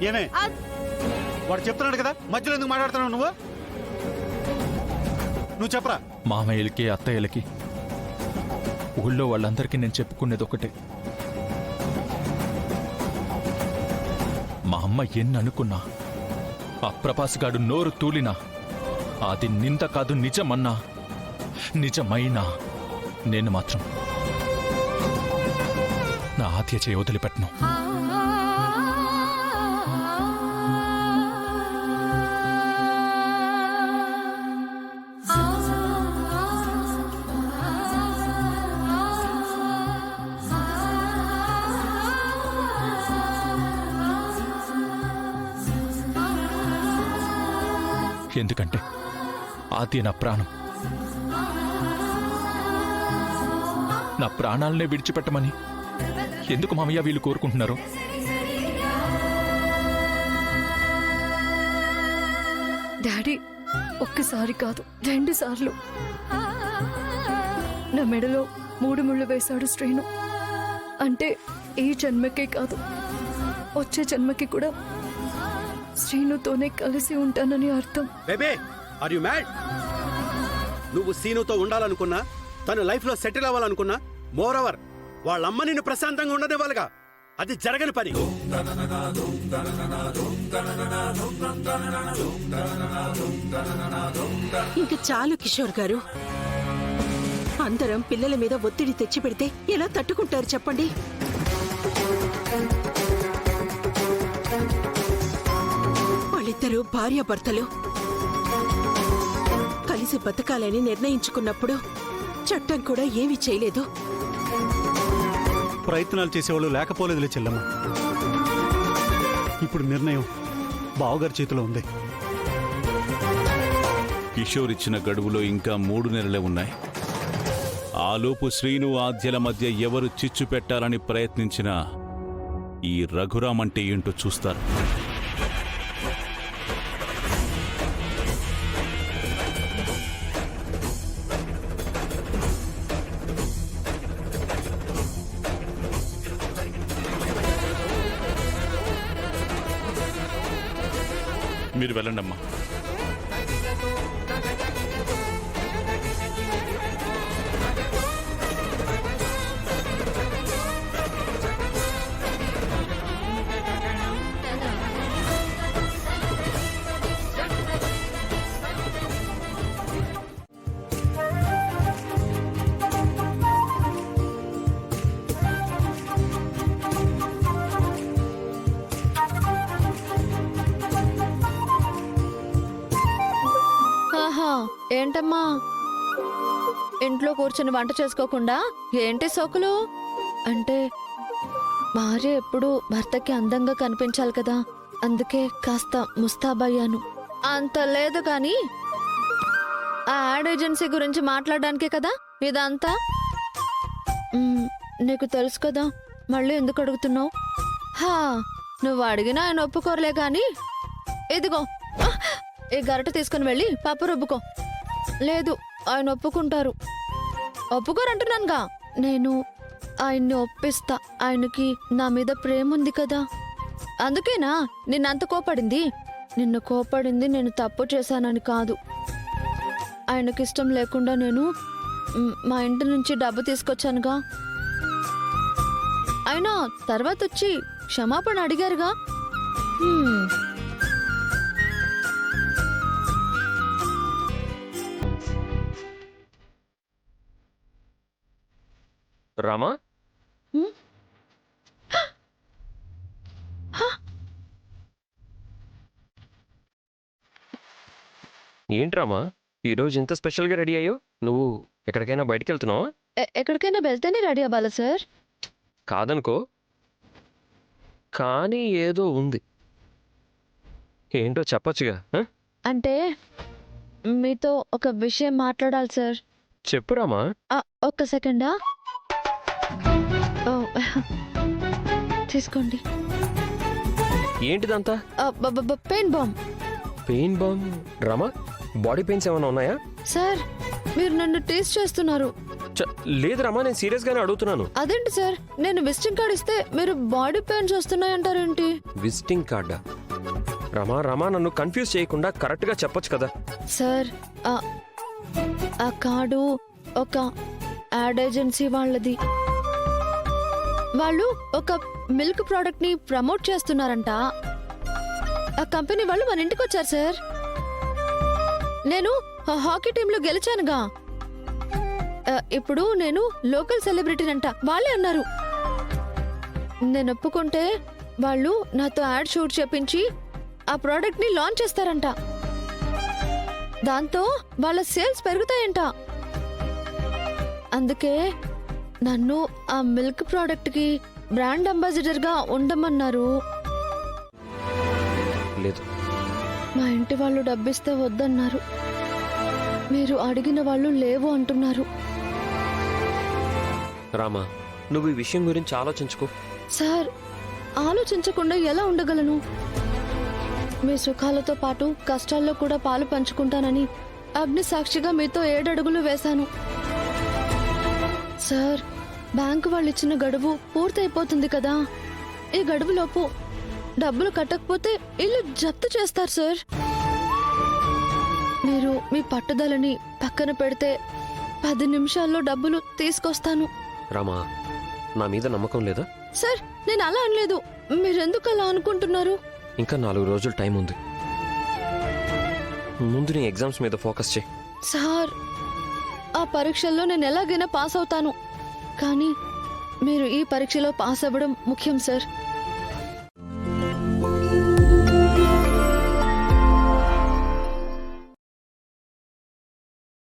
ఏమే వాడు చెప్తున్నాడు కదా, మధ్యలో ఎందుకు మాట్లాడుతున్నావు నువ్వు? నువ్వు చెప్పరా. మామయ్యలకి అత్తయ్యలకి ఊళ్ళో వాళ్ళందరికీ నేను చెప్పుకునేది ఒకటే, మా అమ్మ ఎన్ని అనుకున్నా, ఆ ప్రభాస్గాడు నోరు తూలినా అది నింద కాదు నిజమన్నా నిజమైనా నేను మాత్రం నా ఆద్య చేయి వదిలిపెట్టను. ఎందుకంటే ఆద్య నా ప్రాణం. నా ప్రాణాలనే విడిచిపెట్టమని ఎందుకు మామయ్య వీళ్ళు కోరుకుంటున్నారు? డాడీ, ఒక్కసారి కాదు 2 సార్లు నా మెడలో 3 ముళ్ళు వేశాడు శ్రీను. అంటే ఈ జన్మకే కాదు, వచ్చే జన్మకి కూడా శ్రీనుతోనే కలిసి ఉంటానని అర్థం. Baby, are you mad? నువ్వు సీనుతో ఉండాలనుకున్నా, తను లైఫ్ లో సెటిల్ అవ్వాలనుకున్నా, మోర్ ఓవర్ వాళ్ళ అమ్మ నిన్ను ప్రశాంతంగా ఉండనివ్వాలిగా. అది జరగని పని. ఇంక చాలు కిషోర్ గారు. అందరం పిల్లల మీద ఒత్తిడి తెచ్చిపెడితే ఎలా తట్టుకుంటారు చెప్పండి? వాళ్ళిద్దరూ భార్యాభర్తలు కలిసి బతకాలని నిర్ణయించుకున్నప్పుడు చట్టం కూడా ఏమీ చేయలేదు. ప్రయత్నాలు చేసేవాళ్ళు లేకపోలేదులే చెల్లమ్మ. ఇప్పుడు నిర్ణయం బావగారి చేతిలో ఉంది. కిషోర్ ఇచ్చిన గడువులో ఇంకా 3 నెలలే ఉన్నాయి. ఆలోపు శ్రీను ఆద్యల మధ్య ఎవరు చిచ్చు పెట్టాలని ప్రయత్నించినా ఈ రఘురాం అంటే ఏంటో చూస్తారు. మీరు వెళ్ళండమ్మా. ఏంటమ్మా ఇంట్లో కూర్చొని వంట చేసుకోకుండా ఏంటి సోకులు? అంటే భార్య ఎప్పుడు భర్తకి అందంగా కనిపించాలి కదా, అందుకే కాస్త ముస్తాబయ్యాను. అంత లేదు కానీ ఆ యాడ్ ఏజెన్సీ గురించి మాట్లాడడానికే కదా ఇదంతా. నీకు తెలుసు కదా, మళ్ళీ ఎందుకు అడుగుతున్నావు? నువ్వు అడిగినా ఆయన ఒప్పుకోరలే గాని ఇదిగో ఈ గరిట తీసుకుని వెళ్ళి పప్పు రుబ్బుకో. లేదు, ఆయన ఒప్పుకుంటారు. ఒప్పుకోరంటున్నానుగా. నేను ఆయన్ని ఒప్పిస్తా. ఆయనకి నా మీద ప్రేమ ఉంది కదా, అందుకేనా నిన్నంత కోపడింది. నిన్ను కోపడింది నేను తప్పు చేశానని కాదు. ఆయనకిష్టం లేకుండా నేను మా ఇంటి నుంచి డబ్బు తీసుకొచ్చానుగా. అయినా తర్వాత వచ్చి క్షమాపణ అడిగారుగా. రామా, ఏంటి రామా ఈరోజు ఇంత స్పెషల్గా రెడీ అయ్యో? నువ్వు ఎక్కడికైనా బయటికి వెళ్తున్నావా? ఎక్కడికైనా వెళ్తేనే రెడీ అవ్వాలా సార్? కాదనుకో, కానీ ఏదో ఉంది. ఏంటో చెప్పొచ్చుగా. అంటే మీతో ఒక విషయం మాట్లాడాలి సార్. చెప్పు రామా. ఒక్క సెకండా. తీసుకోండి. ఏంటిదంతా? Pain bomb. Pain bomb? Rama, body pains ఏమైనా ఉన్నాయా? సార్, మీరు నన్ను టేస్ట్ చేస్తున్నారు. లేదు రామా, నేను సీరియస్ గానే అడుగుతున్నాను. అదేంటి సార్, నేను విజిటింగ్ కార్డ్ ఇస్తే మీరు బాడీ పెయిన్స్ వస్తున్నాయంటారేంటి? విజిటింగ్ కార్డా? రామా నన్ను కన్ఫ్యూజ్ చేయకుండా కరెక్ట్ గా చెప్పొచ్చు కదా. సార్ ఆ కార్డు ఒక యాడ్ ఏజెన్సీ వాళ్ళది. వాళ్ళు ఒక మిల్క్ ప్రోడక్ట్ ని ప్రమోట్ చేస్తున్నారంట. ఆ కంపెనీ వాళ్ళు మన ఇంటికి వచ్చారు సార్. నేను ఆ హాకీ టీంలో గెలిచానుగా. ఇప్పుడు నేను లోకల్ సెలబ్రిటీనంట. వాళ్ళే అన్నారు నేను ఒప్పుకుంటే వాళ్ళు నాతో యాడ్ షూట్ చేపించి ఆ ప్రోడక్ట్ ని లాంచ్ చేస్తారంట. దాంతో వాళ్ళ సేల్స్ పెరుగుతాయంట. అందుకే నన్ను ఆ మిల్క్ ప్రోడక్ట్ కి బ్రాండ్ అంబాసిడర్ గా ఉండమన్నారు. లేదు, మా ఇంటి వాళ్ళు డబ్బిస్తే వద్దన్నారు. మీరు అడిగిన వాళ్ళు లేవు అంటున్నారు. రామా, నువ్వు ఈ విషయం గురించి ఆలోచించుకో. సార్, ఆలోచించకుండా ఎలా ఉండగలను? మీ సుఖాలతో పాటు కష్టాల్లో కూడా పాలు పంచుకుంటానని అగ్ని సాక్షిగా మీతో 7 అడుగులు వేశాను. సార్, బ్యాంకు వాళ్ళు ఇచ్చిన గడువు పూర్తయిపోతుంది కదా. ఈ గడువులోపు డబ్బులు కట్టకపోతే ఇల్లు జప్తు చేస్తారు సార్. మీరు మీ పట్టుదలని పక్కన పెడితే 10 నిమిషాల్లో డబ్బులు తీసుకొస్తాను. రామా, నా మీద నమ్మకం లేదా? సార్, నేను అలా అనలేదు. మీరెందుకు అలా అనుకుంటున్నారు? ఇంకా 4 రోజులు టైం ఉంది. ముందు నీ ఎగ్జామ్స్ మీద ఫోకస్ చేయి. సార్, ఆ పరీక్షల్లో నేను ఎలాగైనా పాస్ అవుతాను. కానీ మీరు ఈ పరీక్షలో పాస్ అవ్వడం ముఖ్యం సార్.